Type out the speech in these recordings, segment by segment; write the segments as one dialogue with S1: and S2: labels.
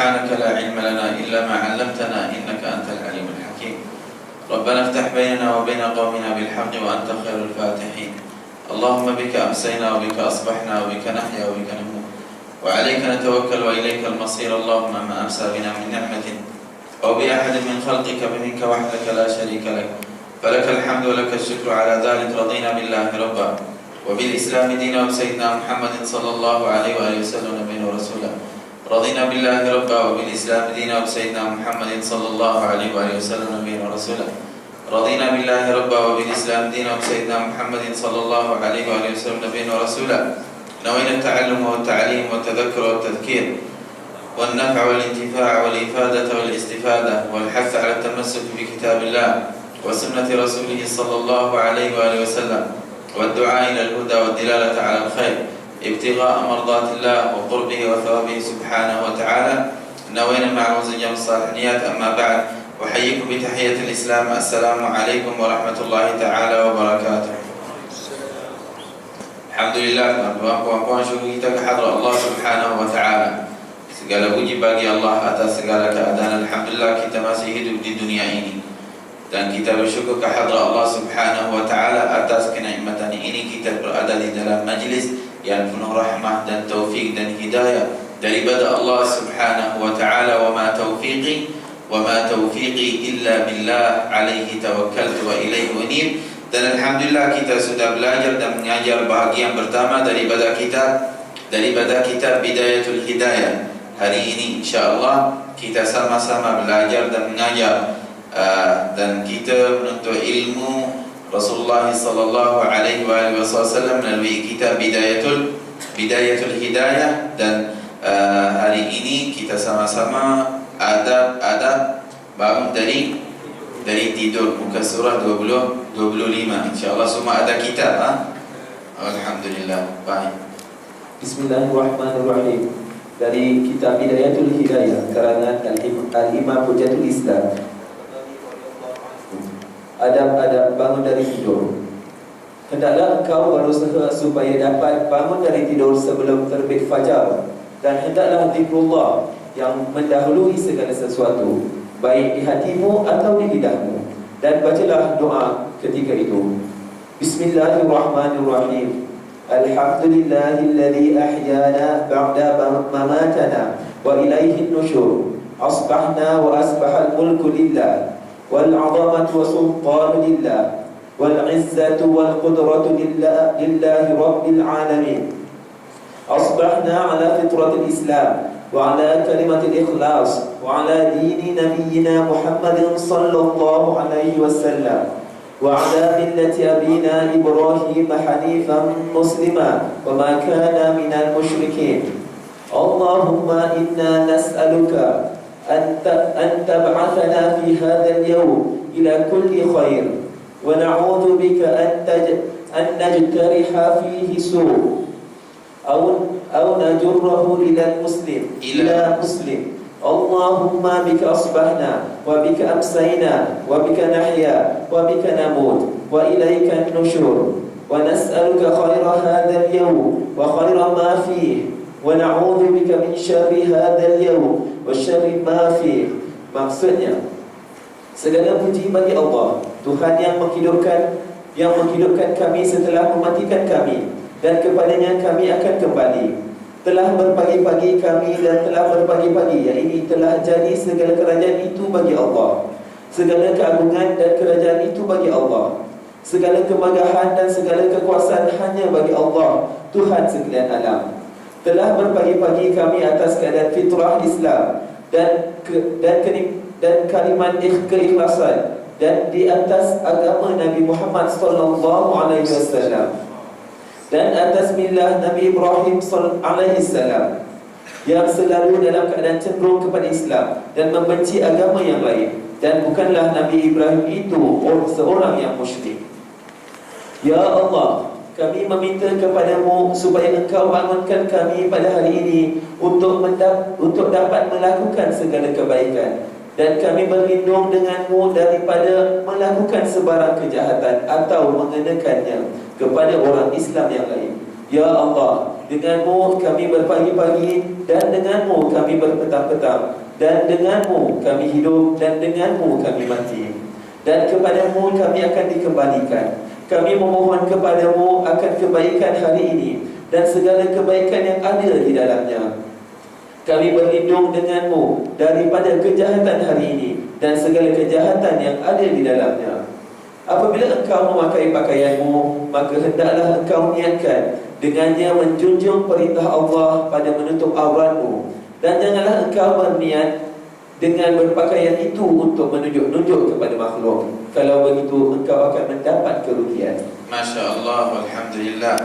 S1: سبحانك لا علم لنا إلا ما علمتنا إنك أنت العليم الحكيم. ربنا افتح بيننا وبين قومنا بالحق وأنت خير الفاتحين. اللهم بك أمسينا وبك أصبحنا وبك نحيا وبك نموت وعليك نتوكل وإليك المصير. اللهم ما أمسى بنا من نعمة أو بأحد من خلقك فمنك وحدك لا شريك لك، فلك الحمد ولك الشكر على ذلك. رضينا بالله ربا وبالإسلام دينا وبسيدنا محمد صلى الله عليه وآله وسلم نبينا ورسولا. رضينا بالله ربا وبالإسلام دينا وبسيدنا محمد صلى الله عليه وآله وسلم نبينا ورسولا. رضينا بالله ربا وبالإسلام دينا وبسيدنا محمد صلى الله عليه وآله وسلم نبينا ورسولا. نوينا التعلم والتعليم والتذكر والتذكير والنفع والانتفاع والإفادة والاستفادة والحث على التمسك بكتاب الله وسنة رسوله صلى الله عليه وآله وسلم والدعاء إلى الهدى والدلالة على الخير ابتغاء مرضات الله وقربه وثوابه سبحانه وتعالى. نوينا مع جمع الصالحيات. أما بعد، أحييكم بتحية الإسلام. السلام عليكم ورحمة الله تعالى وبركاته. Alhamdulillah, puan-puan syukur kita kehadrat Allah Subhanahu wa Ta'ala. Segala puji bagi Allah atas segala keadaan. Alhamdulillah kita masih hidup di dunia ini, dan kita bersyukur kehadrat Allah Subhanahu wa Ta'ala atas kenikmatan ini. Kita berada di dalam majlis yang penuh rahmah dan taufik dan hidayah daripada Allah Subhanahu wa Ta'ala. Wa ma taufiqi illa billah, alaihi tawakkaltu wa ilaihi unib. Dan alhamdulillah kita sudah belajar dan mengajar bahagian pertama daripada kitab Bidayatul Hidayah. Hari ini insya-Allah kita sama-sama belajar dan mengajar dan kita menuntut ilmu Rasulullah sallallahu alaihi wasallam melalui kitab Bidayatul Hidayah. Dan hari ini kita sama-sama adab bangun dari tidur, muka surah 25. InsyaAllah semua ada kitab. Alhamdulillah. Baik.
S2: Bismillahirrahmanirrahim. Dari kitab Bidayatul Hidayah karangan Al-Imam Hujatul Islam. Adab-adab bangun dari tidur. Hendaklah engkau berusaha supaya dapat bangun dari tidur sebelum terbit fajar, dan hendaklah zikrullah yang mendahului segala sesuatu, baik di hatimu atau di lidahmu, dan bacalah doa ketika itu. Bismillahirrahmanirrahim. Alhamdulillahilladzi ahyana ba'da mamatana wa ilaihin nusyur. Asbahna wa asbahal mulku lillah, wal 'azamatu wa sultanu lillah, wal 'izzatu wal qudratu lillahi rabbil alamin. Asbahna ala fitratil Islam وعلى كلمة الإخلاص وعلى دين نبينا محمد صلى الله عليه وسلم وعلى ملة أبينا إبراهيم حنيفا مسلما وما كان من المشركين. اللهم إنا نسألك أن تبعثنا في هذا اليوم إلى كل خير، ونعوذ بك أن نجترح فيه سوء أو نجره إلى مسلم. اللهم بك أصبحنا وبك أمسينا وبك نحيا وبك نموت وإليك النشور، ونسألك خير هذا اليوم وخير ما فيه، ونعوذ بك من شر هذا اليوم وشر ما فيه. Maksudnya, segala puji bagi Allah, Tuhan yang menghidupkan kami setelah mematikan kami, dan kepadanya kami akan kembali. Telah berpagi-pagi kami dan telah berpagi-pagi, yang ini telah jadi segala kerajaan itu bagi Allah. Segala keagungan dan kerajaan itu bagi Allah. Segala kemegahan dan segala kekuasaan hanya bagi Allah, Tuhan sekalian alam. Telah berpagi-pagi kami atas keadaan fitrah Islam dan kalimat keikhlasan, dan di atas agama Nabi Muhammad sallallahu alaihi wasallam, dan atas millah Nabi Ibrahim alaihi salam, yang selalu dalam keadaan cenderung kepada Islam dan membenci agama yang lain, dan bukanlah Nabi Ibrahim itu seorang yang musyrik. Ya Allah, kami meminta kepadamu supaya engkau bangunkan kami pada hari ini untuk dapat melakukan segala kebaikan, dan kami berlindung denganmu daripada melakukan sebarang kejahatan atau mengenakannya kepada orang Islam yang lain. Ya Allah, denganmu kami berpagi-pagi, dan denganmu kami berpetang-petang, dan denganmu kami hidup, dan denganmu kami mati, dan kepadamu kami akan dikembalikan. Kami memohon kepadamu akan kebaikan hari ini dan segala kebaikan yang ada di dalamnya. Kami berlindung denganmu daripada kejahatan hari ini dan segala kejahatan yang ada di dalamnya. Apabila engkau memakai pakaianmu, maka hendaklah engkau niatkan dengannya menjunjung perintah Allah pada menutup auratmu, dan janganlah engkau berniat dengan berpakaian itu untuk menunjuk-nunjuk kepada makhluk. Kalau begitu engkau akan mendapat kerugian.
S1: Masya Allah, Alhamdulillah.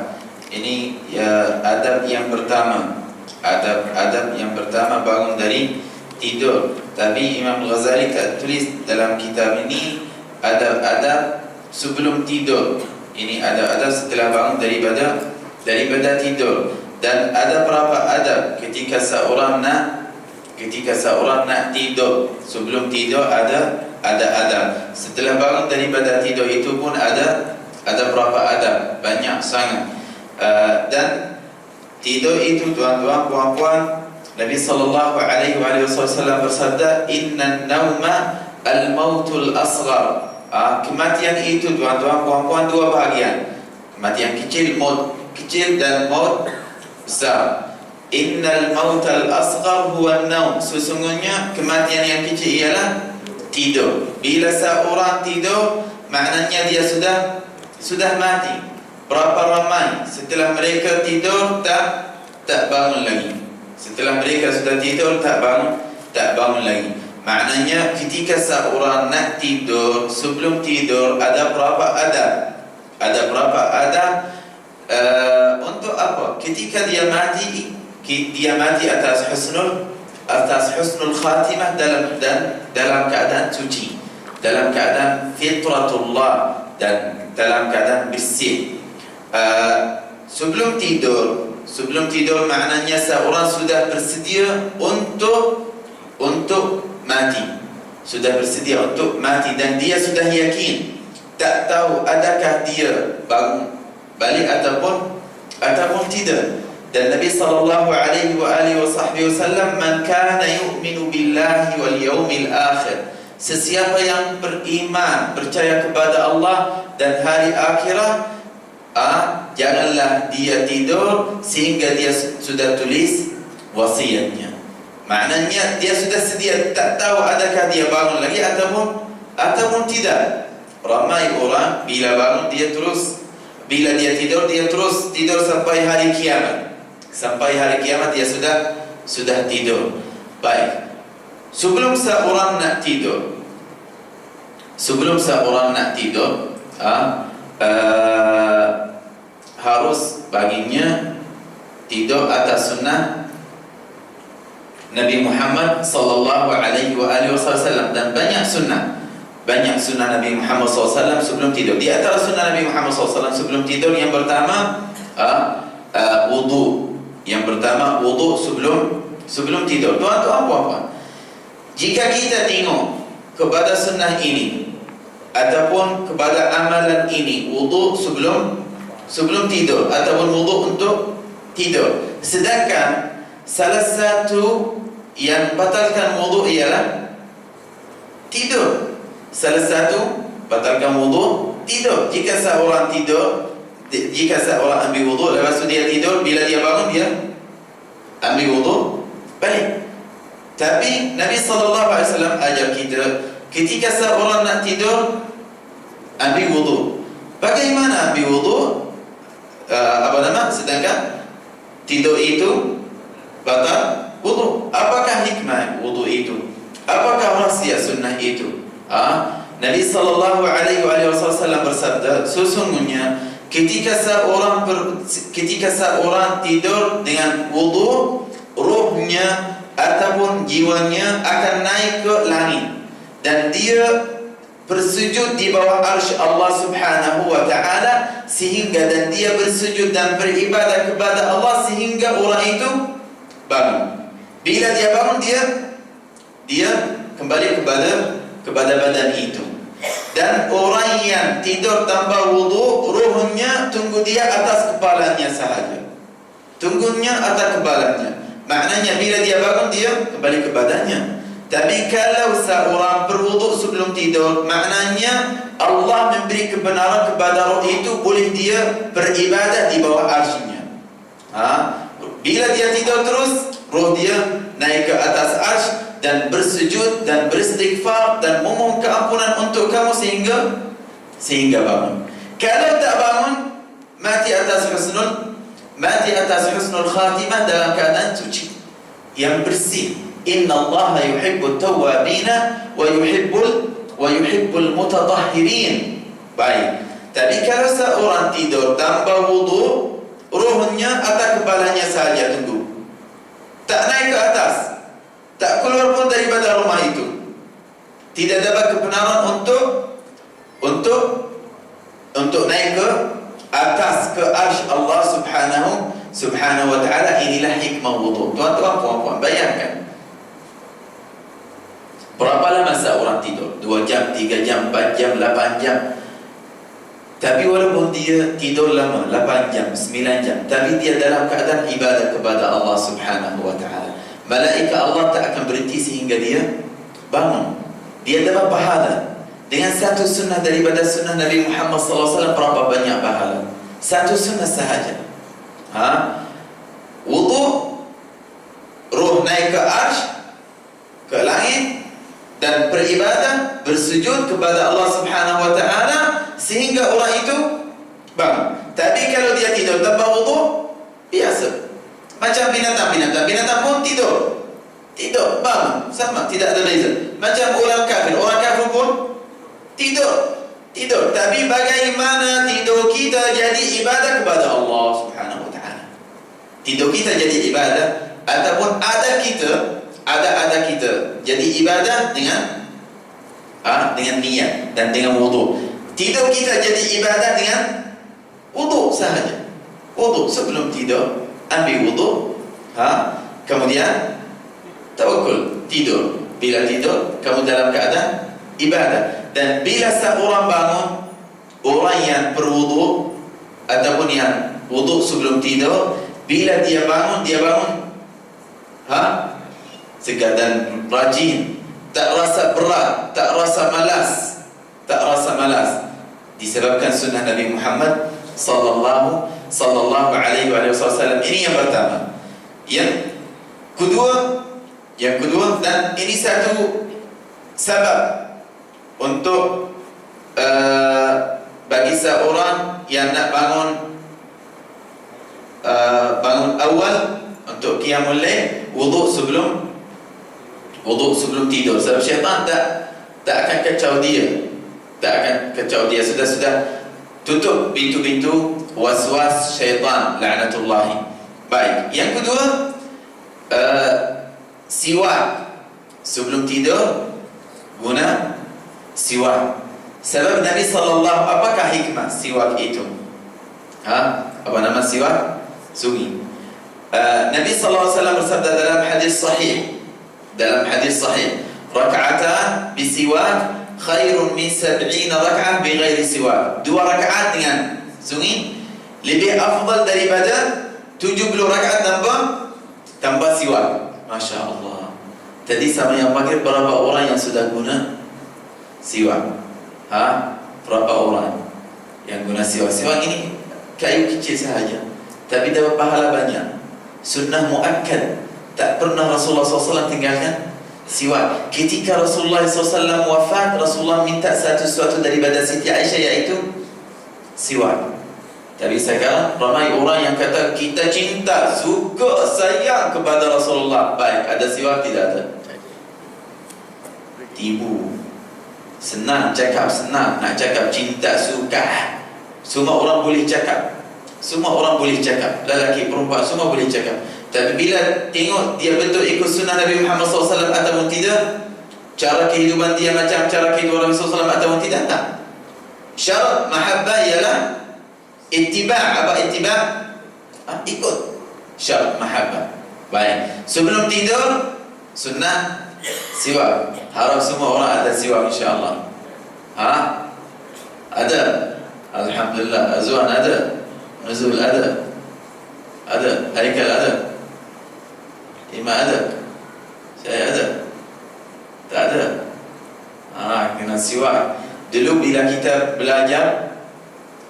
S1: Ini ya, adab yang pertama. Adab yang pertama bangun dari tidur. Tapi Imam Ghazali tak tulis dalam kitab ini adab-adab sebelum tidur. Ini adab-adab setelah bangun daripada tidur. Dan ada berapa adab ketika seorang nak tidur. Sebelum tidur ada adab. Setelah bangun daripada tidur itu pun ada berapa adab, banyak sangat. Dan tidur itu tuan-tuan, puan-puan, Nabi sallallahu alaihi wasallam bersabda, "Innan nauma al-mautul asghar." Kematian itu tuan-tuan, puan-puan dua bahagian. Kematian kecil, maut kecil, dan maut besar. Innal mautal asghar huwa an-naum. Sesungguhnya kematian yang kecil ialah tidur. Bila seorang tidur, maknanya dia sudah mati. Berapa ramai setelah mereka tidur tak bangun lagi. Setelah mereka sudah tidur tak bangun lagi. Maknanya ketika seorang nak tidur, sebelum tidur ada berapa adab? Untuk apa? Ketika dia mati atas husnul khatimah dalam keadaan suci, dalam keadaan fitratullah, dan dalam keadaan bersih. Sebelum tidur maknanya seorang sudah bersedia untuk mati. Sudah bersedia untuk mati, dan dia sudah yakin, tak tahu adakah dia bangun balik ataupun tidak. Dan Nabi sallallahu alaihi wasallam, "Man kana yu'minu billahi wal yawmil akhir." Sesiapa yang beriman, percaya kepada Allah dan hari akhirat, janganlah dia tidur sehingga dia sudah tulis wasiatnya. Maknanya dia sudah sedia, tak tahu adakah dia bangun lagi ataupun tidak. Ramai orang bila bangun bila dia tidur tidur sampai hari kiamat. Sampai hari kiamat dia sudah tidur. Baik. Sebelum seorang nak tidur, harus baginya tidur atas sunnah Nabi Muhammad sallallahu alaihi wasallam. Dan banyak sunnah Nabi Muhammad SAW sebelum tidur. Di antara sunnah Nabi Muhammad SAW sebelum tidur, yang pertama wudu. Sebelum tidur. Tuan-tuan, puan-puan, jika kita tengok kepada sunnah ini ataupun kepada amalan ini, wudu sebelum tidur ataupun wudu untuk tidur, sedangkan salah satu yang batalkan wudu ialah tidur. Salah satu batalkan wudu tidur. Jika seorang ambil wudu, lepas itu dia tidur, bila dia bangun dia ambil wudu balik. Tapi Nabi SAW ajar kita, ketika seorang nak tidur, ambil wudu. Bagaimana ambil wudu? Sedangkan tidur itu batal wudu. Apakah hikmah wudu itu? Apakah rahsia sunnah itu? Nabi SAW bersabda, sesungguhnya ketika seorang tidur dengan wudu, ruhnya ataupun jiwanya akan naik ke langit, dan dia bersujud di bawah arsy Allah Subhanahu wa ta'ala, dan dia bersujud dan beribadah kepada Allah sehingga orang itu bangun. Bila dia bangun, dia kembali kepada badan itu. Dan orang yang tidur tanpa wudu, ruhnya tunggu dia atas kepalanya sahaja. Tunggunya atau kebalannya. Maknanya bila dia bangun, dia kembali ke badannya. Tapi kalau seorang berwuduk sebelum tidur, maknanya Allah memberi kebenaran kepada roh itu, boleh dia beribadah di bawah arsy-Nya. Bila dia tidur terus, roh dia naik ke atas arsy dan bersujud dan beristighfar dan memohon keampunan untuk kamu sehingga bangun. Kalau tak bangun, mati atas husnul khatimah, dalam keadaan suci yang bersih. Inna Allah yuhibbut tawwabina wa yuhibbul mutatahhirin. Baik. Tapi kalau seorang tidur tanpa wudu, rohnya atau kepalanya saja tunggu, tak naik ke atas, tak keluar pun daripada rumah itu, tidak dapat kebenaran untuk naik ke atas ke arsy Allah subhanahu wa ta'ala. Inilah hikmah wudu. Tuan-tuan, puan-puan, bayangkan berapa lama seorang tidur? 2 jam, 3 jam, 4 jam, 8 jam. Tapi walaupun dia tidur lama, 8 jam, 9 jam, tapi dia dalam keadaan ibadah kepada Allah subhanahu wa ta'ala, malaikat Allah tak akan berhenti sehingga dia bangun. Dia dapat pahala. Dengan satu sunnah daripada sunnah Nabi Muhammad SAW, berapa banyak pahala? Satu sunnah sahaja. Wudu, ruh naik ke arsy, ke langit, dan beribadah, bersujud kepada Allah subhanahu wa ta'ala sehingga orang itu bangun. Tapi kalau dia tidur tanpa wudu, biasa. Macam binatang pun tidur, bangun, sama, tidak ada beza. Macam orang kafir pun tidur. Tapi bagaimana tidur kita jadi ibadah kepada Allah subhanahu wa ta'ala? Tidur kita jadi ibadah, ataupun ada kita jadi ibadah dengan niat dan dengan wudu. Tidur kita jadi ibadah dengan wudu sahaja. Wudu sebelum tidur, ambil wudu, kemudian tawakkul, tidur. Bila tidur, kamu dalam keadaan ibadah. Dan bila seorang bangun, orang yang berwudu ataupun yang wudu sebelum tidur, bila dia bangun segar dan rajin, tak rasa berat, tak rasa malas, disebabkan sunnah Nabi Muhammad sallallahu alaihi wasallam. Ini yang pertama. Yang kedua, dan ini satu sebab untuk bagi seorang yang nak bangun awal untuk qiyamul lail, wudu sebelum tidur. Sebab syaitan tak akan kacau dia. Sudah tutup pintu-pintu waswas syaitan, la'natullahi. Baik. Yang kedua, siwak sebelum tidur, guna siwak. Sebab Nabi sallallahu, apakah hikmah siwak itu? Apa nama siwak? Sungi. Nabi sallallahu alaihi wasallam bersabda dalam hadis sahih, raka'atan bisiwak khairun min 70 raka'ah bighairi siwak. 2 rakaat dengan sungi lebih afdal daripada 70 rakaat tanpa siwak. Masya Allah. Tadi sama yang maghrib, berapa orang yang sudah guna siwak? Berapa orang yang guna siwak? Siwak ini kayu kecil sahaja, tapi dapat pahala banyak. Sunnah muakkad. Tak pernah Rasulullah SAW tinggalkan siwak. Ketika Rasulullah SAW wafat, Rasulullah minta sesuatu daripada Siti Aisyah, yaitu siwak. Tapi sekarang ramai orang yang kata kita cinta, suka, sayang kepada Rasulullah. Baik, ada siwak? Tidak ada. Tibu. Senang cakap, nak cakap cinta, suka, semua orang boleh cakap. Lelaki, perempuan, semua boleh cakap. Tapi bila tengok dia betul ikut sunnah Nabi Muhammad SAW ataupun tidak, cara kehidupan dia macam cara kehidupan Nabi SAW ataupun tidak, tak. Syarat mahabbah ialah ittiba'. Apa ittiba'? Ikut syarat mahabbah. Baik. Sebelum tidur, sunnah siwak. Harap semua orang ada siwak, insyaAllah. Ada. Alhamdulillah. Azwan ada. Nuzul ada. Ada. Haikal ada. Ima ada. Saya ada. Tak ada. Kena siwak. Dulu bila kita belajar,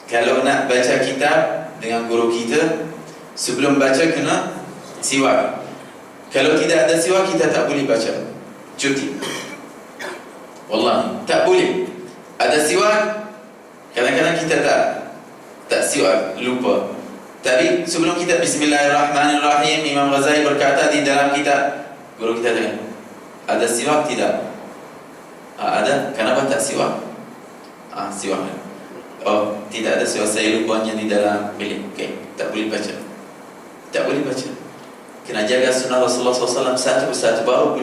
S1: kalau nak baca kitab dengan guru kita, sebelum baca kena siwak. Kalau tidak ada siwak, kita tak boleh baca. Cuti. Wallahi, tak boleh. Ada siwak, kadang-kadang kita tak siwak, lupa. Tapi sebelum kita Bismillahirrahmanirrahim, Imam Ghazali berkata di dalam kitab, guru kita tanya, ada siwak tidak? Ada. Kenapa tak siwak? Siwak. Oh, tidak ada siwak, saya lupanya di dalam bilik. Okey, tak boleh baca. Tak boleh baca. Kena jaga sunnah Rasulullah SAW satu persatu, baru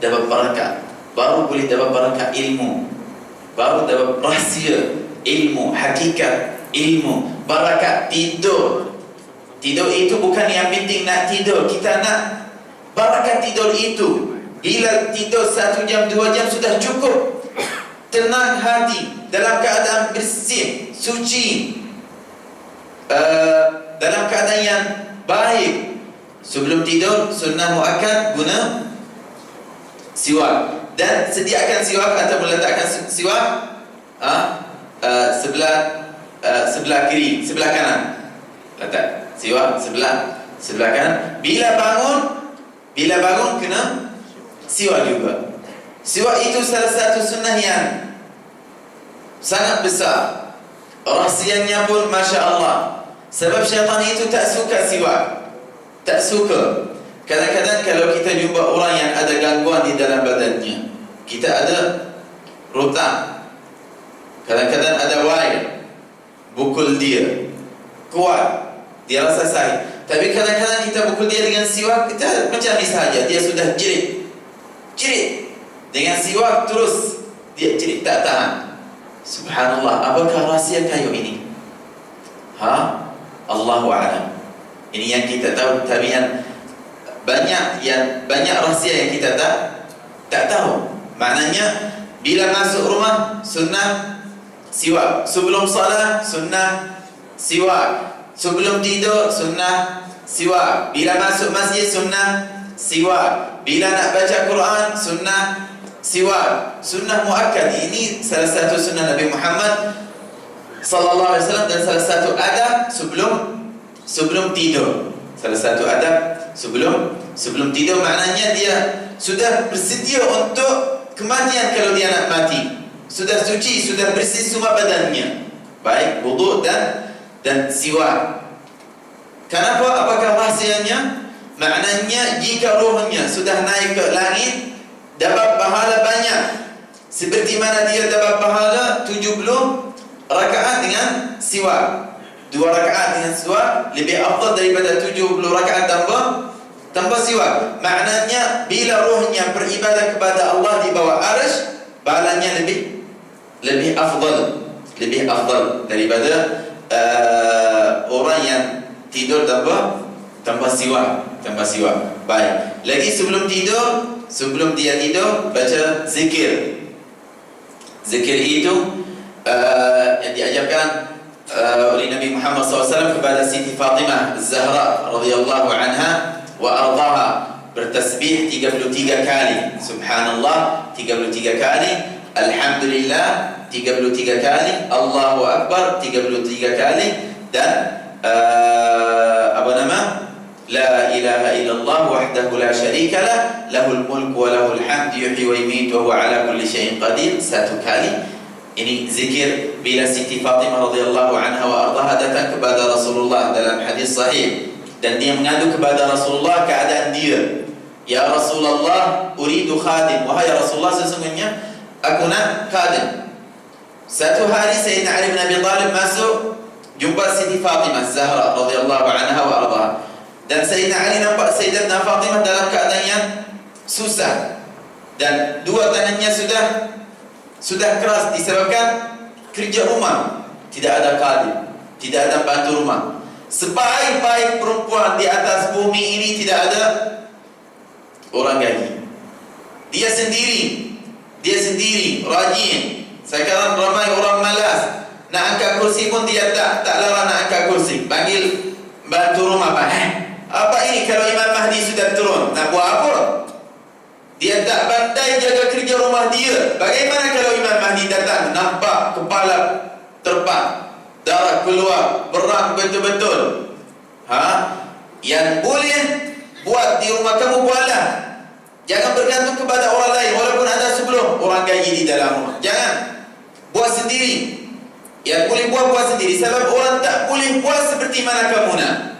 S1: dapat barakah, baru boleh dapat barakah ilmu, baru dapat rahsia ilmu, hakikat ilmu, barakah tidur. Tidur itu bukan yang penting nak tidur, kita nak barakah tidur itu. Bila tidur 1 jam 2 jam sudah cukup. Tenang hati, dalam keadaan bersih, suci, dalam keadaan yang baik. Sebelum tidur sunnah muakkad guna siwak, dan sediakan siwak atau meletakkan siwak sebelah kiri, sebelah kanan. Letak siwak sebelah kanan. Bila bangun kena siwak juga. Siwak itu salah satu sunnah yang sangat besar. Rahsianya pun Masya Allah. Sebab syaitan itu tak suka siwak, tak suka. Kadang-kadang kalau kita jumpa orang yang ada gangguan di dalam badannya, kita ada rotan, kadang-kadang ada wail, bukul dia kuat, dia rasa sakit. Tapi kadang-kadang kita pukul dia dengan siwak, kita macam ni sahaja, dia sudah jerit. Dengan siwak terus dia jerit, tak tahan. Subhanallah, apakah rahsia kayu ini? Allahu a'lam. Ini yang kita tahu, tapi yang banyak rahsia yang kita tak tahu. Maknanya bila masuk rumah sunnah siwak, sebelum salat sunnah siwak, sebelum tidur sunnah siwak, bila masuk masjid sunnah siwak, bila nak baca Quran sunnah siwak, sunnah muakkad. Ini salah satu sunnah Nabi Muhammad sallallahu alaihi wasallam, dan salah satu adab sebelum tidur. Salah satu adab sebelum tidur, maknanya dia sudah bersedia untuk kematian kalau dia nak mati. Sudah suci, sudah bersih semua badannya, baik wudu dan siwak. Kenapa? Apakah rahsianya? Maknanya jika rohnya sudah naik ke langit, dapat pahala banyak. Seperti mana dia dapat pahala 70 rakaat dengan siwak. 2 rakaat dengan siwak lebih afdal daripada 70 rakaat tanpa siwak. Maknanya bila rohnya beribadah kepada Allah di bawah arsy, pahalanya lebih afdal daripada orang yang tidur tanpa siwak. Baik. Lagi sebelum dia tidur baca zikir. Zikir itu yang diajarkan oleh Nabi Muhammad SAW kepada Siti Fatimah Az-Zahra radhiyallahu anha wa ardaha, bertasbih 33 kali, subhanallah 33 kali, alhamdulillah 33 kali, Allahu Akbar 33 kali, dan la ilaha illallah wahdahu la syarika lah, lahul mulku wa lahul hamdu yuhyi wa yumiitu wa huwa ala kulli syai'in qadir, 1 kali. Ini zikir bila Siti Fatimah radhiyallahu anha wa ardaha datang kepada Rasulullah dalam hadis sahih, dan dia mengadu kepada Rasulullah keadaan dia. Ya Rasulullah, uridu khadim. Wahai Rasulullah, sesungguhnya aku nak khadim. Satu hari Sayyidina Ali bin Abi Thalib masuk jumpa Siti Fatimah Zahra radhiyallahu anha wa ardaha, dan Sayyidina Ali nampak Sayyidatina Fatimah dalam keadaan yang susah, dan 2 tangannya sudah keras disebabkan kerja rumah, tidak ada khadim, tidak ada bantu rumah. Sebaik-baik perempuan di atas bumi ini tidak ada orang gaji. Dia sendiri rajin. Sekarang ramai orang malas, nak angkat kursi pun dia tak larang nak angkat kursi. Panggil bantu rumah Pak. Apa ini kalau Imam Mahdi sudah turun? Nak buat apa? Dia tak pandai jaga kerja rumah dia. Bagaimana kalau Imam Mahdi datang, nampak kepala terbang, darah keluar, berang betul-betul? Yang boleh buat di rumah kamu, buatlah. Jangan bergantung kepada orang lain, walaupun ada sebelum orang gaji di dalam rumah. Jangan. Buat sendiri. Yang boleh buat sendiri. Sebab orang tak boleh buat seperti mana kamu nak.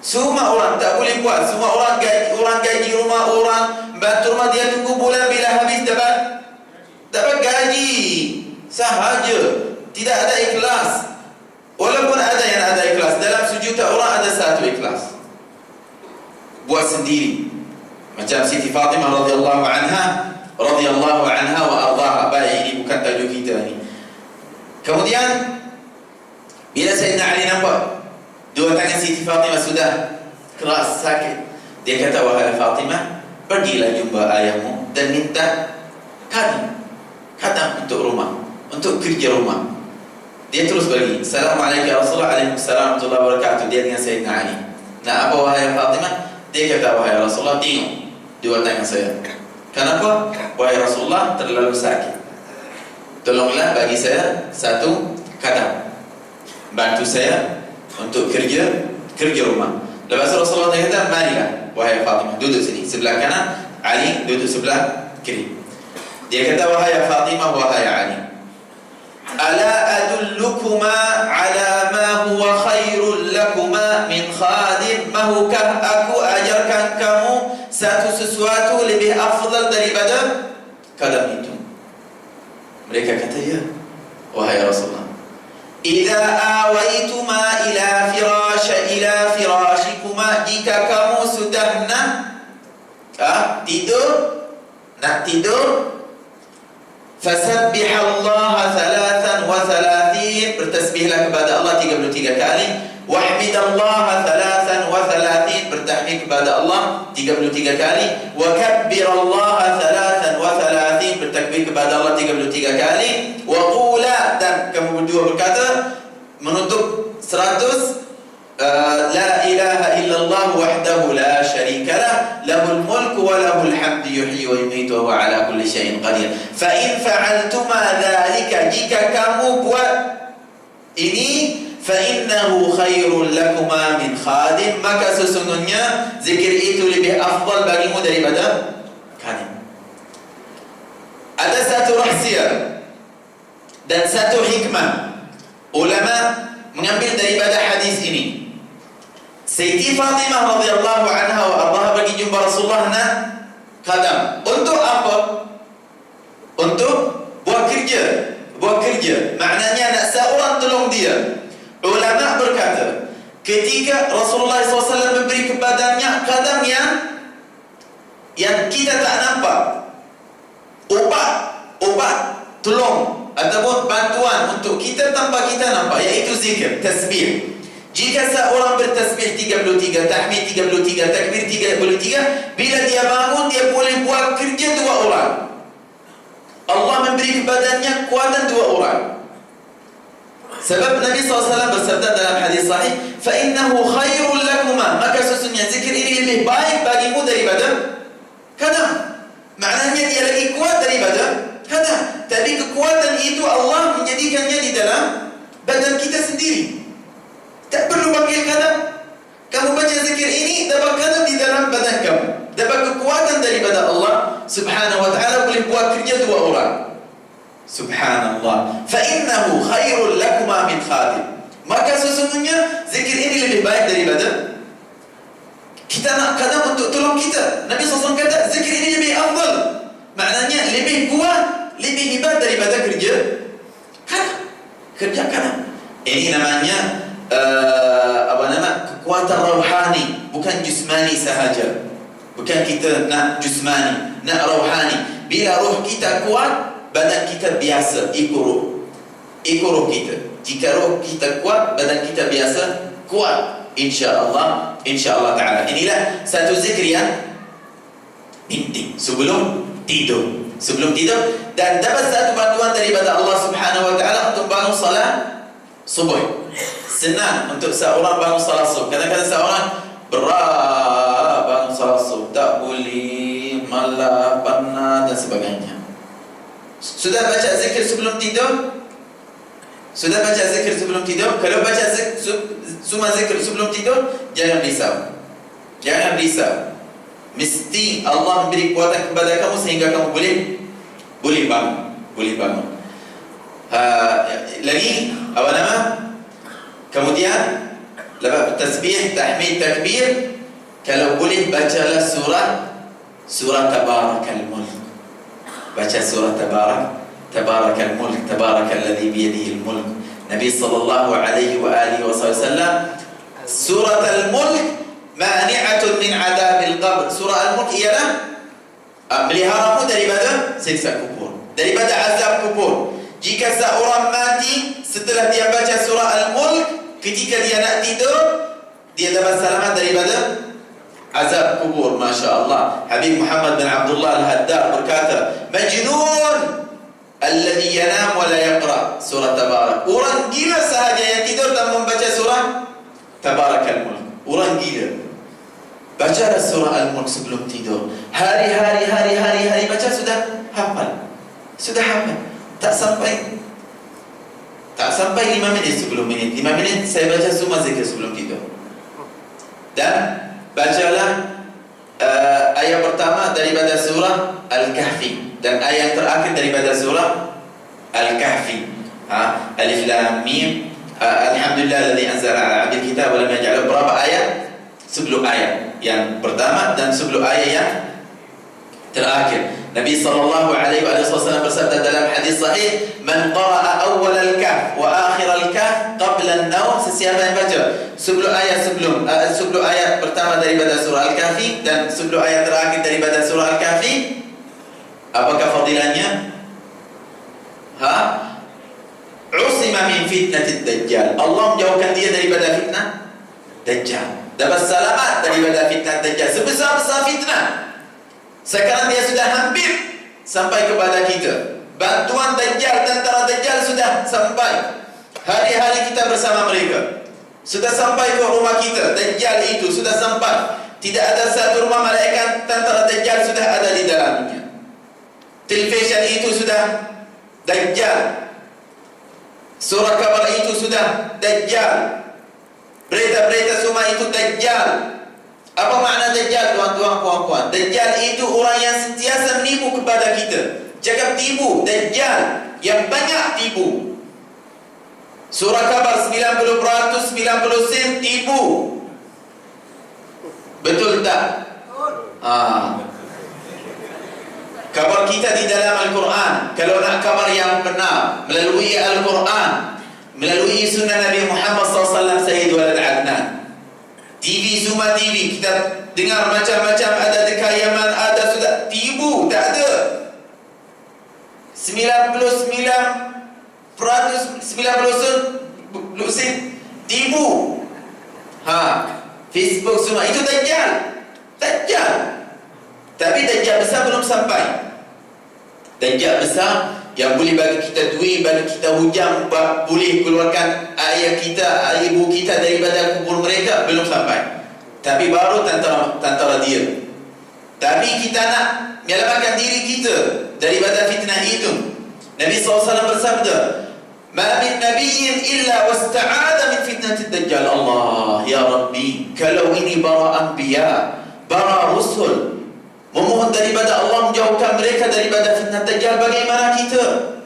S1: Semua orang tak boleh buat. Semua orang gaji rumah orang, bantu rumah, dia tunggu bulan bila habis dapat gaji sahaja. Tidak ada ikhlas. Walaupun ada yang ada ikhlas, dalam sejuta orang ada satu ikhlas. Buat sendiri. Macam Siti Fatimah radhiyallahu anha wa ardhaha. Baik, ini bukan tajuk kita ni. Kemudian bila Sayyidina Ali nampak dua tangan Siti Fatimah sudah keras, sakit, dia kata, wahai Fatimah, pergilah jumpa ayahmu dan minta kadang untuk rumah, untuk kerja rumah. Dia terus pergi. Assalamualaikum ya Rasulullah. Waalaikumsalam warahmatullahi wabarakatuh. Dia dengan Sayyidina Ali. Nak apa wahai Fatimah? Dia kata, wahai Rasulullah, tengok dua tangan saya. Kenapa? Wahai Rasulullah, terlalu sakit. Tolonglah bagi saya satu kadang. Bantu saya untuk kerja rumah. Lepas Rasulullah kata, marilah wahai Fatimah, duduk sini sebelah kanan, Ali duduk sebelah kiri. Dia kata, wahai Fatimah, wahai Ali, ala adullukuma ala ma huwa khairul lakuma min khadim. Mahukah aku ajarkan kamu sesuatu lebih afdal daripada kadang itu? Mereka kata, ya wahai Rasulullah. Idza awaituma ila firashikuma, jika kamu sudah nak tidur, fasabbihallaha 33, bertasbihlah kepada Allah 33 kali, wahmidallaha 33, bertahmid kepada Allah 33 kali, wa kabbirallaha 33, bertakbir kepada Allah 33 kali, wa qula, dan kamu berdua berkata menutup 100, la ilaha illallah wahdahu la syarikalah, lahul mulku wa lahul hamdu yuhyi wa yumiitu wa huwa ala kulli syai'in qadir. Fa in fa'altuma dzalika, jika kamu buat ini, fa innahu khairul lakuma min khadim, maka sesungguhnya zikir itu lebih afdal bagimu daripada khadim. Ada satu rahsia dan satu hikmah ulama mengambil daripada hadis ini. Sayyidi Fatimah radhiyallahu anha wa ardhaha pergi jumpa Rasulullah nak qadam. Untuk apa? Untuk buat kerja. Maknanya nak seorang tolong dia. Ulama berkata, ketika Rasulullah SAW memberi kepadanya qadam yang kita tak nampak, obat tolong ataupun bantuan untuk kita tanpa kita nampak, iaitu zikir, tasbih. Jika seorang bertasbih 33, tahmid 33, takbir 33, bila dia bangun dia boleh buat kerja 2 orang. Allah memberi kepadanya kekuatan 2 orang. Sebab Nabi SAW bersabda dalam hadis sahih, فَإِنَّهُ خَيْرٌ لَكُمَا, maka sesungguhnya zikir ini lebih baik bagimu daripada kadang. Maknanya dia lagi kuat daripada kadang. Tapi kekuatan itu Allah menjadikannya di dalam badan kita sendiri. Tak perlu panggil kadang. Kamu baca zikir ini, dapat kadang di dalam badan kamu, dapat kekuatan daripada Allah subhanahu wa ta'ala, boleh buat kerja 2 orang. Subhanallah. Fa'innahu khairul lakuma min khadim, maka sesungguhnya zikir ini lebih baik daripada kita nak kadang untuk tolong kita. Nabi SAW kata zikir ini lebih afdal, maknanya lebih kuat, lebih hebat daripada kerja kadang. Ini namanya kekuatan rauhani, bukan jusmani sahaja. Bukan kita nak jusmani, nak rauhani. Bila roh kita kuat, badan kita biasa ikut roh kita. Jika roh kita kuat, badan kita biasa kuat, insya-Allah taala. Inilah satu zikir yang penting sebelum tidur. Dan dapat satu bantuan daripada Allah subhanahu wa ta'ala untuk bangun salat subuh. senang untuk seorang bangun salat subuh. Kadang-kadang seorang berat bangun salat subuh, tak boleh, malah, penat dan sebagainya. Sudah baca zikir sebelum tidur? Sudah baca zikir sebelum tidur? Kalau baca semua zikir sebelum tidur, jangan risau. Jangan risau. Mesti Allah memberi kekuatan kepada kamu sehingga kamu boleh bangun. Lagi apa nama? Kemudian lepas tasbih, tahmid, takbir, kalau boleh bacalah surah Tabarakal Mulk. Baca surah Tabarakal Mulk, Tabarakalladzi biyadihil mulk. Nabi sallallahu alaihi wa alihi wasallam, surah Al-Mulk mani'atun min adabil qabr. Surah Al-Mulk ialah meliharamu daripada siksa kubur, daripada azab kubur. Jika seorang mati setelah dia baca surah Al-Mulk, ketika dia nak tidur, dia dapat selamat daripada azab kubur. Masya Allah. Habib Muhammad bin Abdullah Al-Haddad berkata, majnun alladhi yanam wa la yaqra surah Tabarak. Orang gila sahaja yang tidur dan membaca surah Tabarakal Mulk. Orang gila. Bacalah surah Al-Mulk sebelum tidur. Hari-hari baca, sudah hafal. Tak sampai 5 minit sebelum 5 minit saya baca semua zikir sebelum tidur. Dan bacalah ayat pertama daripada surah Al-Kahfi dan ayat terakhir daripada surah Al-Kahfi. Alif Lam Mim. Alhamdulillahilladzi anzala 'ala 'abdihi kitaba wa lam yaj'al. Berapa ayat? 10 ayat yang pertama dan 10 ayat yang terakhir. Nabi sallallahu alaihi wasallam bersabda dalam hadis sahih, "Man qara'a awwal al-kahf wa akhir al-kahf qabla an-nawm." Sesiapa yang baca 10 ayat pertama daripada surah Al-Kahfi dan 10 ayat terakhir daripada surah Al-Kahfi, apakah fadilahnya? Usima min fitnatid dajjal. Allah menjauhkan dia daripada fitnah Dajjal. Dapat selamat daripada fitnah Dajjal. Sebesar-besar fitnah, sekarang dia sudah hampir sampai kepada kita. Bantuan Dajjal, tentara Dajjal sudah sampai. Hari-hari kita bersama mereka. Sudah sampai ke rumah kita. Dajjal itu sudah sampai. Tidak ada satu rumah malaikat, tentara Dajjal sudah ada di dalamnya. Television itu sudah Dajjal. Surah kabar itu sudah Dajjal. Berita-berita semua itu Dajjal. Apa makna Dajjal, tuan-tuan, puan-puan? Dajjal itu orang yang sentiasa menipu kepada kita. Cakap tipu, Dajjal yang banyak tipu. Surah kabar 90%, 90 sen tipu. Betul tak? Kabar kita di dalam Al-Quran. Kalau nak kabar yang benar, melalui Al-Quran, melalui sunnah Nabi Muhammad SAW, Sayyid Walad Adnan. TV, semua TV kita dengar macam-macam, ada dekayaman, ada sudah tipu, tak ada. 99% tipu. Facebook semua itu Dajjal. Tapi Dajjal besar belum sampai. Dajjal besar yang boleh bagi kita duit, bagi kita hujang, boleh keluarkan ayah kita, ibu kita daripada kubur mereka, belum sampai. Tapi baru tentara dia. Tapi kita nak menyelamatkan diri kita daripada fitnah itu. Nabi SAW bersabda, "Ma min nabiyyin illa wasta'ada min fitnatid dajjal." Allah, ya Rabbi, kalau ini para anbiya, para rusul memohon daripada Allah menjauhkan mereka daripada fitnah Dajjal, bagaimana kita?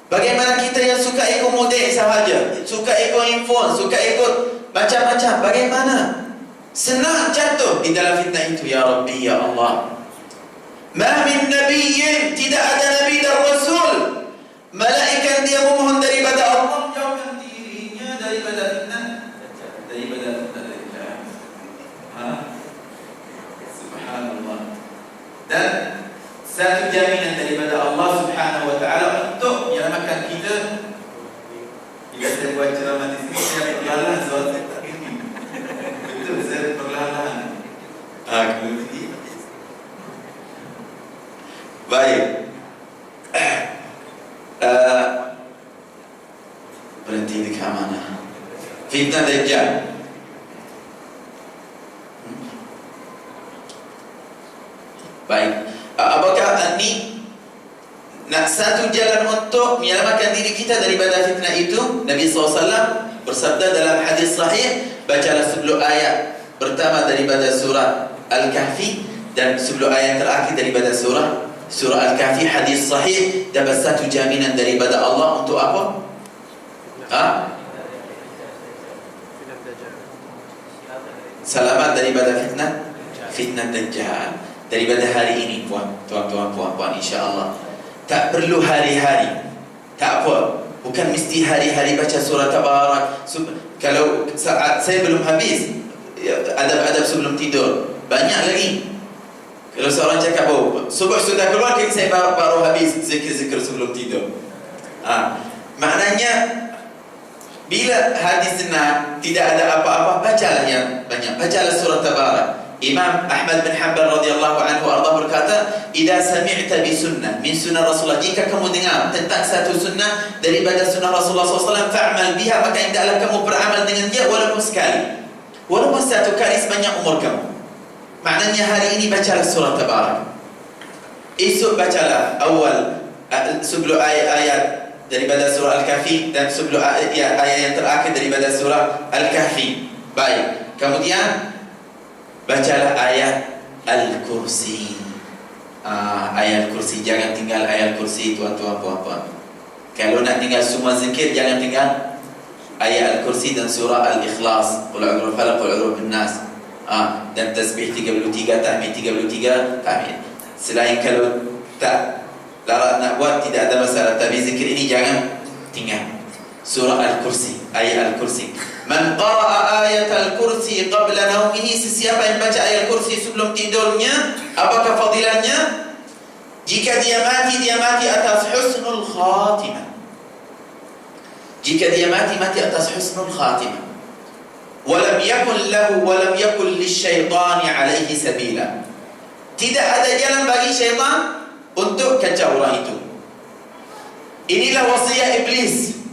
S1: Bagaimana kita yang suka ikut model sahaja, suka ikut handphone, suka ikut macam-macam, bagaimana? Senang jatuh di dalam fitnah itu. Ya Rabbi, ya Allah, ma min nabiyyin, tidak ada nabi dan rasul, malaikat dia memohon daripada Allah menjauhkan dirinya daripada fitnah Dajjal. Subhanallah. Dan satu jaminan daripada Allah Subhanahu wa ta'ala untuk menyelamatkan kita. Jika saya buat ceramah di sini, saya perlahan sebab saya tak ini. Betul, saya perlahan. Baik. Berhenti dekat mana? Fitnah Dajjal. Baik, apakah ini satu jalan untuk menyelamatkan diri kita daripada fitnah itu? Nabi SAW bersabda dalam hadis sahih, bacalah 10 ayat pertama daripada surah Al-Kahfi dan 10 ayat terakhir daripada surah Al-Kahfi. Hadis sahih, dapat satu jaminan daripada Allah untuk apa? Selamat daripada fitnah Dajjal. Daripada hari ini, tuan-tuan, puan-puan, insya-Allah. Tak perlu hari-hari. Tak apa. Bukan mesti hari-hari baca surah Tabarak. Kalau saat saya belum habis adab-adab sebelum tidur, banyak lagi. Kalau seorang cakap, subuh sudah keluar, saya baru habis zikir-zikir sebelum tidur. Maknanya bila hadis senang, tidak ada apa-apa, bacalah yang banyak. Bacalah surah Tabarak. Imam Ahmad bin Hanbal radhiyallahu anhu arda berkata, "Idza sami'ta bi sunnah min sunnah Rasulullah," jika kamu dengar tentang satu sunnah daripada sunnah Rasulullah SAW, fa'mal biha, maka hendaklah kamu beramal dengan dia walaupun sekali, walaupun satu kali sebanyak umur kamu. Maknanya hari ini bacalah surah Tabarak, esok bacalah awal 10 ayat daripada surah Al-Kahfi dan 10 ayat yang terakhir daripada surah Al-Kahfi. Baik, kemudian bacalah ayat Al-Kursi. Ayat Kursi, jangan tinggal ayat Kursi, tuan-tuan, puan-puan. Kalau nak tinggal semua zikir, jangan tinggal ayat Al-Kursi dan surah Al-Ikhlas, Qul a'udzu falaq, Qul a'udzu binnas. Dan tasbih 33, tahmid 33, tahmid. Selain kalau tak larat nak buat, tidak ada masalah, tapi zikir ini jangan tinggal. Surah Al-Kursi, ayat Al-Kursi. Man qara'a ayat Al-Kursi qabla naumihi, sesiapa yang baca ayat Al-Kursi sebelum tidurnya, apakah fadilahnya? Jika dia mati atas husnul khatimah. Jika dia mati atas husnul khatimah. Walam yakun lisyaitani alaihi sabila. Tidak ada jalan bagi syaitan untuk kacau orang itu. Inilah wasiat iblis.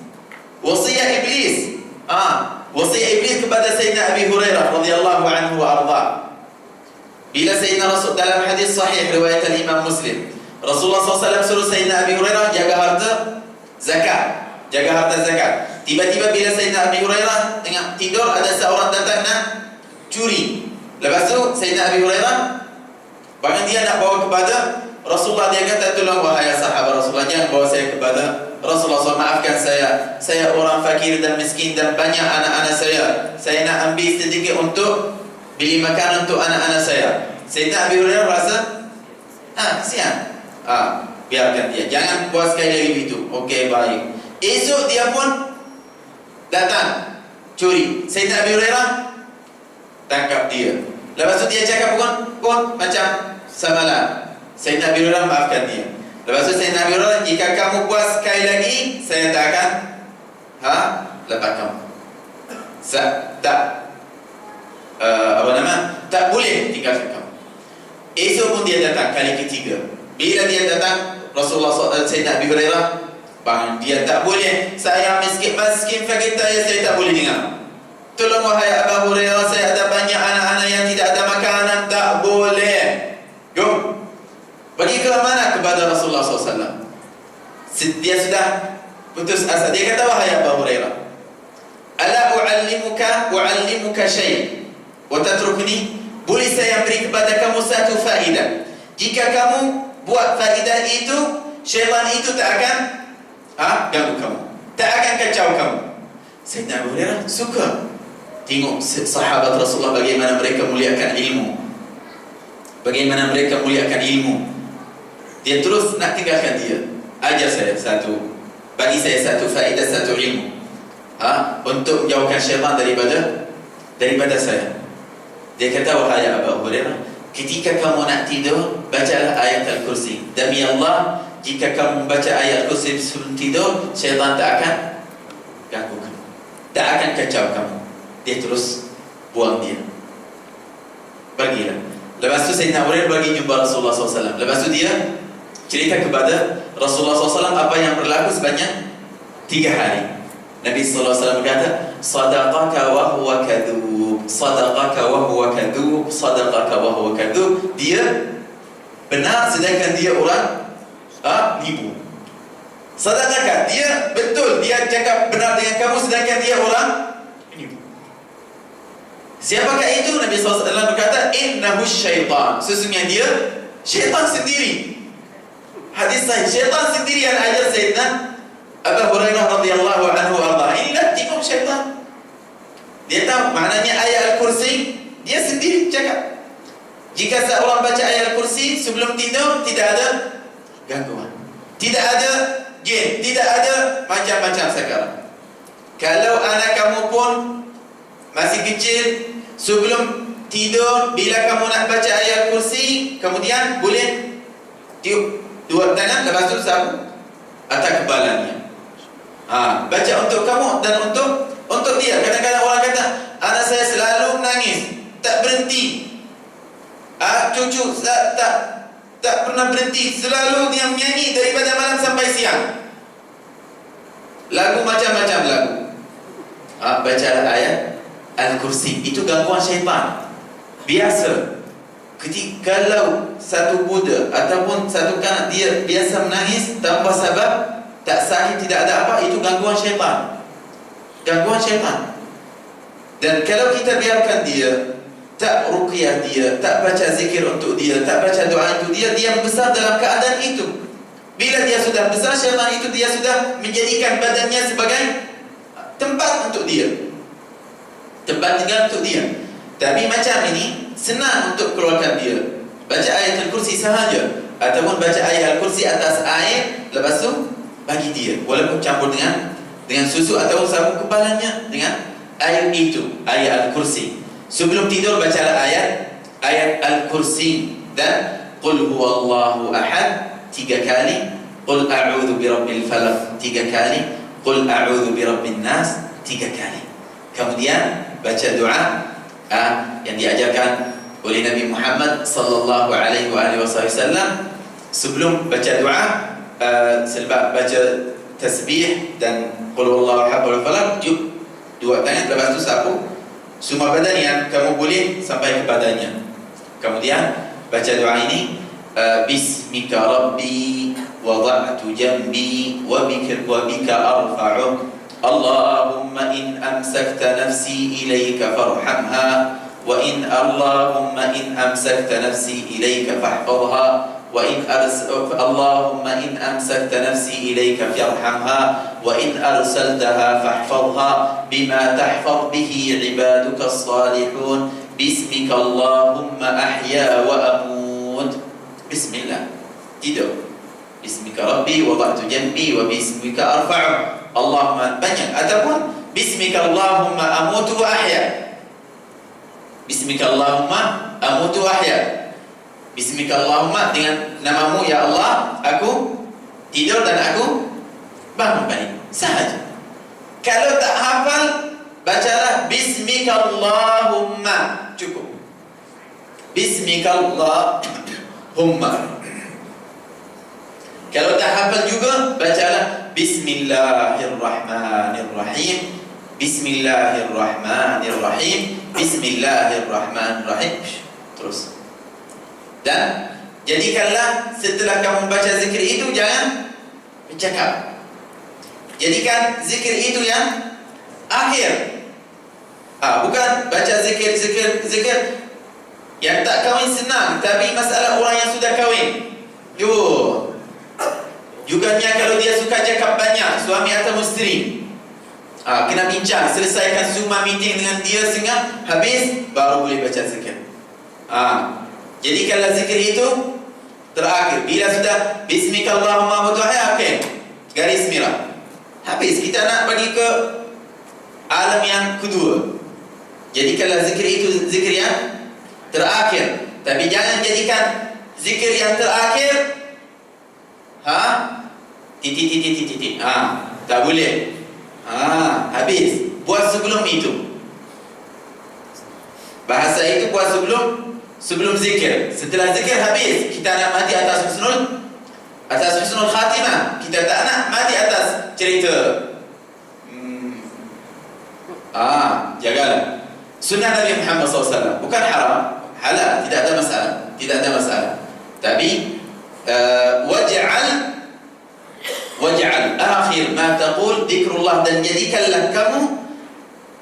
S1: Wasiat iblis. Wasiat iblis kepada Sayyidina Abi Hurairah radhiyallahu anhu wa arda. Bila Sayyidina Rasul dalam hadis sahih riwayat Imam Muslim, Rasulullah SAW suruh Sayyidina Abi Hurairah jaga harta zakat. Tiba-tiba bila Sayyidina Abi Hurairah tengah tidur, ada seorang datang nak curi. Lepas tu Sayyidina Abi Hurairah bahkan dia nak bawa kepada Rasulullah. Dia kata, tolong wahai sahabat Rasulullah, jangan bawa saya kepada Rasulullah SAW, maafkan saya orang fakir dan miskin dan banyak anak-anak saya nak ambil sedikit untuk beli makanan untuk anak-anak saya. Sayyidina Abi Hurairah rasa kesian, biarkan dia, jangan buat sekali lagi begitu. Okey, baik. Esok dia pun datang curi. Sayyidina Abi Hurairah tangkap dia. Lepas tu dia cakap pun macam semalam. Sayyidina Abi Hurairah maafkan dia. Lepas tu Sayyidina Abi Hurairah, jika kamu buat sekali lagi, saya tak akan lepas kamu. Tak boleh tinggalkan kamu. Esok pun dia datang kali ketiga. Bila dia datang, Rasulullah SAW, Sayyidina Abi Hurairah bangun. Dia tak boleh. Saya miskin fakir saya tak boleh dengar. Tolong wahai Abu Hurairah, saya ada banyak anak-anak yang tidak ada makanan. Tak boleh. Jom. Pergi ke mana? Kepada Rasulullah SAW. Dia sudah putus asa. Dia kata, wahai Abu Hurairah, ala u'allimuka syai' wa tatrukni, boleh saya beri kepada kamu satu faedah. Jika kamu buat faedah itu, syaitan itu tak akan ganggu kamu, tak akan kacau kamu. Sayyidina Abu Hurairah suka tengok sahabat Rasulullah bagaimana mereka muliakan ilmu, bagaimana mereka muliakan ilmu. Dia terus nak tinggalkan dia. Ajar saya satu, bagi saya satu faedah, satu ilmu, untuk menjauhkan syaitan daripada saya. Dia kata, wahai Abu Hurairah, ketika kamu nak tidur, bacalah ayat Al-Kursi. Demi Allah, jika kamu baca ayat Al-Kursi sebelum tidur, syaitan tak akan ganggu kamu, tak akan kacau kamu. Dia terus buang dia, pergilah. Lepas tu Sayyidina Abu Hurairah pergi jumpa Rasulullah SAW. Lepas tu dia cerita kepada Rasulullah SAW apa yang berlaku sebanyak 3 hari. Nabi SAW berkata, sadaqaka wa huwa kadzub, sadaqaka wa huwa kadzub, sadaqaka wa huwa kadzub. Dia benar sedangkan dia orang nipu. Sadaqaka, dia betul, dia cakap benar dengan kamu sedangkan dia orang nipu. Siapakah itu? Nabi SAW berkata, innahu syaitan, sesungguhnya dia syaitan sendiri. Hadis sahih, syaitan sendiri yang ajar Sayyidina Abu Hurairah radhiyallahu anhu arda. Inilah tikum syaitan. Dia tahu maknanya ayat Al-Kursi, dia sendiri cakap. Jika seorang baca ayat Al-Kursi sebelum tidur, tidak ada gangguan, tidak ada jin, tidak ada macam-macam sekarang. Kalau anak kamu pun masih kecil, sebelum tidur, bila kamu nak baca ayat Kursi, kemudian boleh tiup dua tangan, lepas tu sapu atas kepalanya. Baca untuk kamu dan untuk dia. Kadang-kadang orang kata, anak saya selalu menangis, tak berhenti. Cucu tak pernah berhenti, selalu dia menyanyi daripada malam sampai siang. Lagu macam-macam lagu. Bacalah ayat Al-Kursi. Itu gangguan syaitan biasa. Kalau satu budak ataupun satu kanak dia biasa menangis tanpa sebab, tak sakit, tidak ada apa, itu gangguan syaitan. Gangguan syaitan. Dan kalau kita biarkan dia, tak ruqyah dia, tak baca zikir untuk dia, tak baca doa untuk dia, dia membesar dalam keadaan itu. Bila dia sudah besar, syaitan itu dia sudah menjadikan badannya sebagai tempat untuk dia, tempat tinggal untuk dia. Tapi macam ini senang untuk keluarkan dia. Baca ayat Al-Kursi sahaja, ataupun baca ayat Al-Kursi atas air, lepas tu bagi dia, walaupun campur dengan susu atau sapu kepalanya dengan air itu, ayat Al-Kursi. Sebelum tidur bacalah ayat Al-Kursi dan Qul huwallahu ahad 3 kali, Qul a'udzu birabbil falaq 3 kali, Qul a'udzu birabbin nas 3 kali. Kemudian baca doa yang diajarkan oleh Nabi Muhammad sallallahu alaihi wasallam sebelum baca doa, selepas baca tasbih dan Qul huwallahu ahad wal falaq, dua tangan, lepas tu sapu semua badan yang kamu boleh sampai ke badannya. Kemudian baca doa ini, Bismika Rabbi wada'tu jambi wa bika arfa'u, Allahumma in amsakta nafsi ilayka farhamha, wa in Allahumma in amsakta nafsi ilayka fahfadha, wa in Allahumma in amsakta nafsi ilayka farhamha, wa in arsaltaha fahfadha bima tahfadh bihi ibaduka as-salihun, bismika Allahumma ahya wa amut. Bismillah, tidur. Bismika Rabbi wada'tu jambi wa bismika arfa'u, Allahumma, banyak. Ataupun bismika Allahumma amutu wa ahya, bismika Allahumma amutu wa ahya, bismika Allahumma, dengan namamu ya Allah aku tidur dan aku bangun balik, sahaja. Kalau tak hafal, bacalah bismika Allahumma, cukup. Bismika Allahumma. Kalau tak hafal juga, bacalah Bismillahirrahmanirrahim, Bismillahirrahmanirrahim, Bismillahirrahmanirrahim. Terus. Dan jadikanlah setelah kamu baca zikir itu, jangan bercakap. Jadikan zikir itu yang akhir. Bukan baca zikir yang tak kahwin senang, tapi masalah orang yang sudah kahwin. Juganya kalau dia suka cakap banyak, suami atau isteri, kena bincang, selesaikan semua meeting dengan dia sehingga habis, baru boleh baca zikir. Jadikanlah zikir itu terakhir. Bila sudah Bismika Allahumma mutuhaya, garis merah, habis. Kita nak pergi ke alam yang kedua. Jadikanlah zikir itu zikir yang terakhir. Tapi jangan jadikan zikir yang terakhir titik. Tak boleh. Habis. Buat sebelum itu. Bahasa itu buat sebelum zikir. Setelah zikir habis. Kita nak mati atas husnul khatimah. Kita tak nak mati atas cerita Jagalah. Sunnah Nabi Muhammad SAW bukan haram, halal, tidak ada masalah, tidak ada masalah. Tapi waj'al akhir ma taqul zikrullah, dan jadikanlah kamu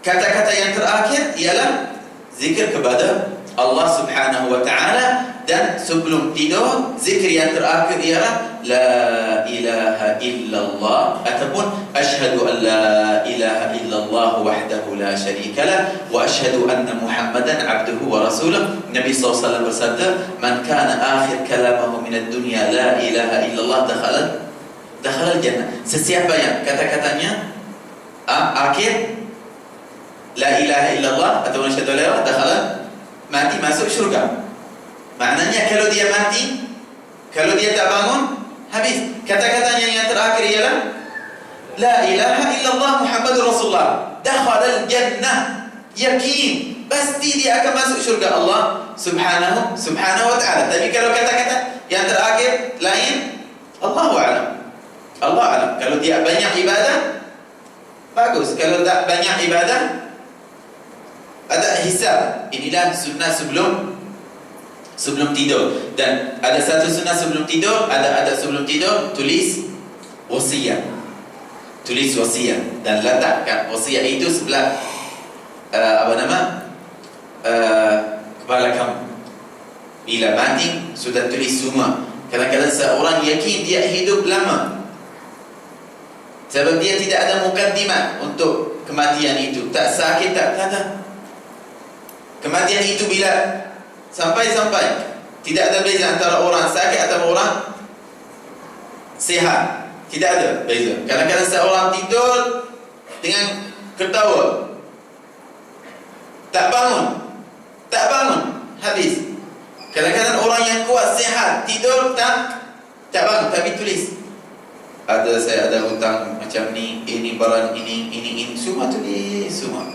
S1: kata-kata yang terakhir ialah zikir kepada Allah Subhanahu wa taala, dan sebelum tidur zikir yang terakhir ialah la ilaha illallah ataupun asyhadu an la ilaha illallah wahdahu la syarika lah wa asyhadu anna Muhammadan abduhu wa rasuluh. Nabi SAW bersabda, man kana akhir kalamahu minad dunya la ilaha illallah dakhala jannah. Sesiapa yang kata-katanya akhir la ilaha illallah atau asyhadu an la ilaha dakhala, mati masuk syurga. Maknanya kalau dia mati, kalau dia tak bangun, habis. Kata-katanya yang terakhir ialah la ilaha illallah Muhammadur Rasulullah, dakhala jannah. Yakin, pasti dia akan masuk syurga Allah subhanahu wa ta'ala. Tapi kalau kata-kata yang terakhir lain, Allahu a'lam. Allah a'lam. Kalau dia banyak ibadah, bagus. Kalau tak banyak ibadah, ada hisab. Inilah sunnah sebelum tidur. Dan ada satu sunnah sebelum tidur, ada sebelum tidur, tulis wasiat. Tulis wasiat dan letakkan wasiat itu sebelah kepala kamu. Bila mati sudah tulis semua. Kadang-kadang seorang yakin dia hidup lama, sebab dia tidak ada mukaddimat untuk kematian itu. Tak sakit, tak ada. Kematian itu bila sampai tidak ada beza antara orang sakit atau orang sihat. Tidak ada beza. Kadang-kadang seorang tidur dengan ketawa, tak bangun, habis. Kadang-kadang orang yang kuat sihat tidur tak bangun, tapi tulis. Saya ada hutang macam ni, ini barang ini, semua tulis, semua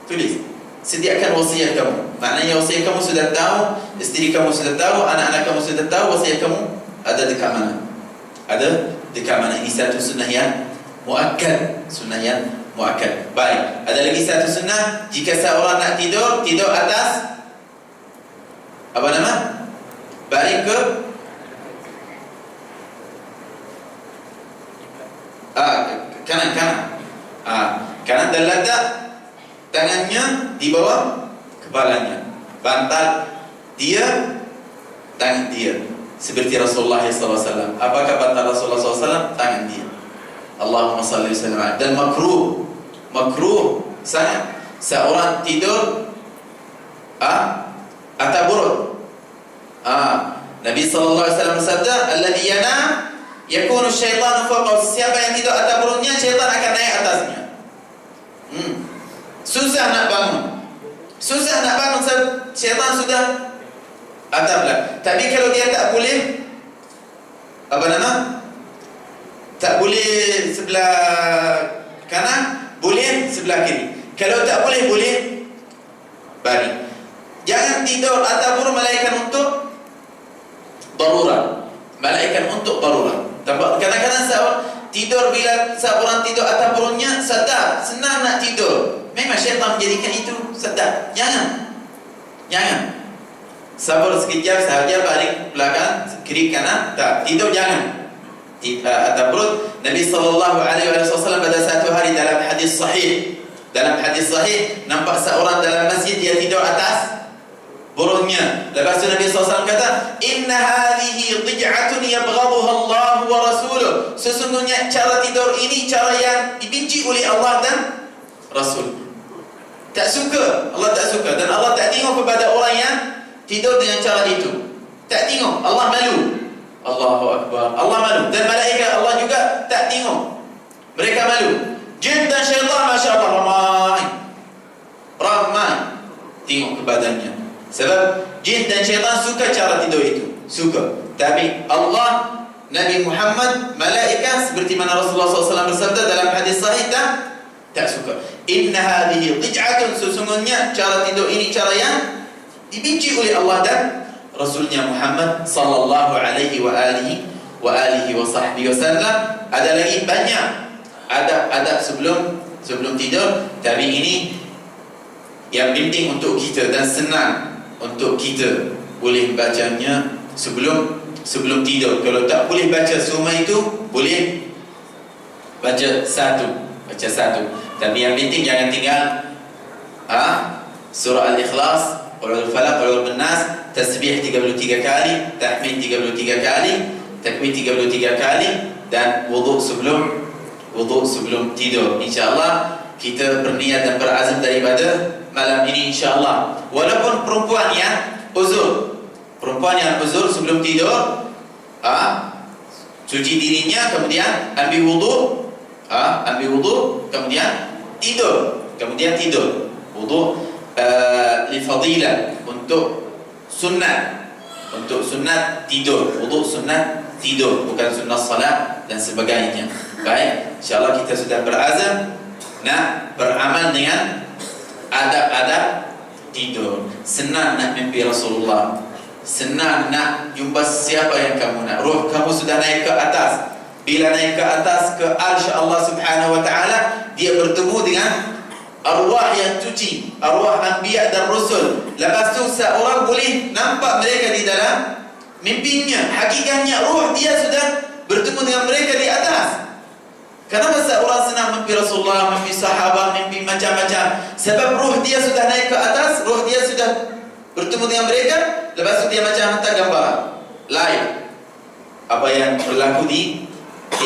S1: tulis. Sediakan wasiat kamu. Maknanya wasiat kamu sudah tahu, isteri kamu sudah tahu, anak-anak kamu sudah tahu wasiat kamu ada dekat mana. Ada dekat mana. Ini satu sunnah yang muakkad, sunnah yang muakkad. Baik, ada lagi satu sunnah, jika seorang nak tidur atas balik ke kanan. Kanan dan letak tangannya di bawah kepalanya, bantal dia, tangan dia, seperti Rasulullah SAW. Apakah bantal Rasulullah SAW? Tangan dia. Allahumma salli wa sallim. Dan makruh sangat seorang tidur atas buruk. Nabi SAW bersabda, alladhi yanam yakunu syaitanu fawqahu. Siapa yang tidur atas buruknya, syaitan akan naik atasnya. Susah nak bangun, syaitan sudah atas belah. Tapi kalau dia tak boleh tak boleh sebelah kanan, boleh sebelah kiri. Kalau tak boleh baring. Jangan tidur atas buruk, malaikat untuk darurat. Kadang-kadang tidur, bila seorang tidur atas buruknya, sedap, senang nak tidur. Memang syaitan menjadikan itu sedap. Jangan. Sabar sekejap sahaja, balik belakang, kiri kanan, tak. Tidur jangan. Atas perut. Nabi SAW pada satu hari dalam hadis sahih, nampak seorang dalam masjid, dia tidur atas buruknya. Lepas tu Nabi SAW kata, inna hadhihi dhij'atun yabghaduha Allah wa rasuluh. Sesungguhnya cara tidur ini cara yang dibenci oleh Allah dan Rasul. Tak suka, Allah tak suka. Dan Allah tak tengok kepada orang yang tidur dengan cara itu. Tak tengok, Allah malu. Allahu Akbar, Allah malu. Dan malaikat Allah juga tak tengok, mereka malu. Jin dan syaitan, Masya Allah, ramai tengok kepadanya. Sebab jin dan syaitan suka cara tidur itu, suka. Tapi Allah, Nabi Muhammad, malaikat, seperti mana Rasulullah SAW bersabda dalam hadis sahih, tak suka. Inna hadhihi dhij'atun, sesungguhnya cara tidur ini cara yang dibenci oleh Allah dan Rasulnya Muhammad sallallahu alaihi wa alihi wa sahbihi wasallam. Ada lagi banyak adab-adab sebelum sebelum tidur. Tapi ini yang penting untuk kita dan senang untuk kita boleh bacanya sebelum tidur. Kalau tak boleh baca semua itu, boleh baca satu. Tapi yang penting jangan tinggal surah Al-Ikhlas, Qul Al-Falaq, Qul Al-Nas, tasbih 33 kali, tahmid 33 kali, takbir 33 kali, dan wudu sebelum tidur. InsyaAllah kita berniat dan berazam daripada malam ini insyaAllah. Walaupun perempuan yang uzur sebelum tidur, cuci dirinya, kemudian ambil wudu, kemudian tidur. Wudu li fadilah, untuk sunat tidur. Wudu sunat tidur, bukan sunat salat dan sebagainya. Baik, insyaAllah kita sudah berazam nak beramal dengan adab-adab tidur. Senang nak mimpi Rasulullah, senang nak jumpa siapa yang kamu nak. Ruh kamu sudah naik ke atas. Bila naik ke atas ke arsy Allah Subhanahu wa ta'ala, dia bertemu dengan arwah yang suci, arwah anbiya dan rasul. Lepas tu seorang boleh nampak mereka di dalam mimpinya. Hakikatnya ruh dia sudah bertemu dengan mereka di atas. Kenapa seorang senang mimpi Rasulullah, mimpi sahabat, mimpi macam-macam? Sebab ruh dia sudah naik ke atas, ruh dia sudah bertemu dengan mereka. Lepas tu dia macam hantar gambar live apa yang berlaku di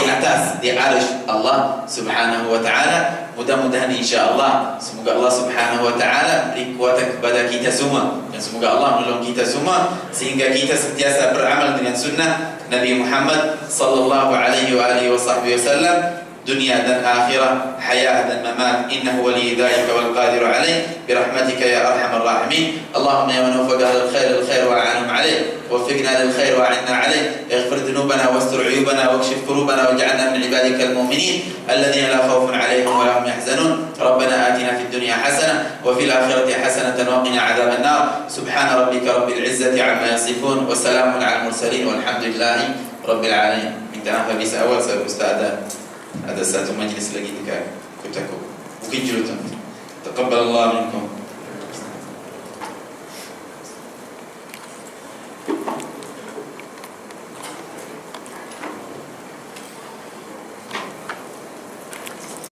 S1: atas, di arsy Allah Subhanahu wa ta'ala. Mudah-mudahan insya-Allah, semoga Allah Subhanahu wa ta'ala beri kekuatan kepada kita semua, dan semoga Allah menolong kita semua sehingga kita sentiasa beramal dengan sunnah Nabi Muhammad sallallahu alaihi wa alihi wasallam, dunia dan akhirah, hayah dan mamat. Innahu wali dzalika wal qadiru alaih, birahmatika ya arhamar rahimin. Allahumma ya man wafaqa lil khair wa a'anum alaih, وفقنا للخير وأعنا عليه. اغفر ذنوبنا واستر عيوبنا واكشف كروبنا واجعلنا من عبادك المؤمنين الذين لا خوف عليهم ولا هم يحزنون. ربنا آتنا في الدنيا حسنة وفي الآخرة حسنة وقنا عذاب النار. سبحان ربك رب العزة عما يصفون وسلام على المرسلين والحمد لله رب العالمين. Minta habis awal saya Ustaz ada satu majlis lagi dekat Kotaku. Mungkin jurutan. Taqabbalallahu minkum.